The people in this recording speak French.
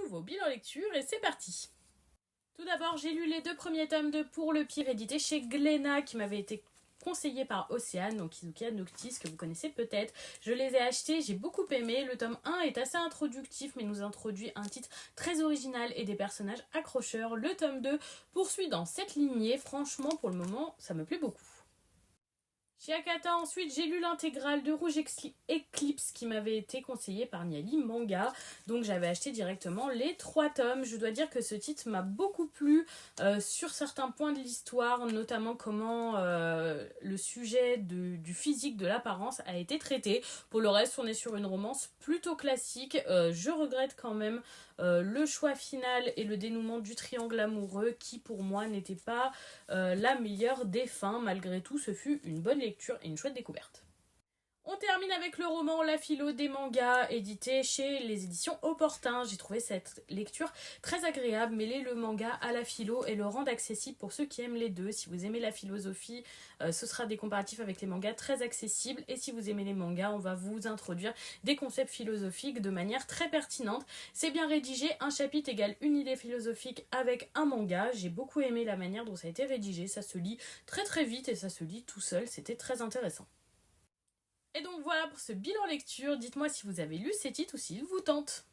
nouveau bilan lecture et c'est parti. Tout d'abord, j'ai lu les 2 premiers tomes de Pour le pire édité chez Glénat qui m'avait été conseillé par Océane, donc Izukia Noctis, que vous connaissez peut-être. Je les ai achetés, j'ai beaucoup aimé. Le tome 1 est assez introductif, mais nous introduit un titre très original et des personnages accrocheurs. Le tome 2 poursuit dans cette lignée. Franchement, pour le moment, ça me plaît beaucoup. Chez Akata, ensuite, j'ai lu l'intégrale de Rouge Eclipse qui m'avait été conseillée par Niali Manga. Donc j'avais acheté directement les 3 tomes. Je dois dire que ce titre m'a beaucoup plu sur certains points de l'histoire, notamment comment le sujet du physique, de l'apparence a été traité. Pour le reste, on est sur une romance plutôt classique. Je regrette quand même le choix final et le dénouement du triangle amoureux qui pour moi n'était pas la meilleure des fins. Malgré tout, ce fut une bonne lecture et une chouette découverte. On termine avec le roman La philo des mangas, édité chez les éditions Opportun. J'ai trouvé cette lecture très agréable, mêler le manga à la philo et le rendre accessible pour ceux qui aiment les deux. Si vous aimez la philosophie, ce sera des comparatifs avec les mangas très accessibles. Et si vous aimez les mangas, on va vous introduire des concepts philosophiques de manière très pertinente. C'est bien rédigé, un chapitre égale une idée philosophique avec un manga. J'ai beaucoup aimé la manière dont ça a été rédigé. Ça se lit très très vite et ça se lit tout seul. C'était très intéressant. Et donc voilà pour ce bilan lecture, dites-moi si vous avez lu ces titres ou s'ils vous tentent.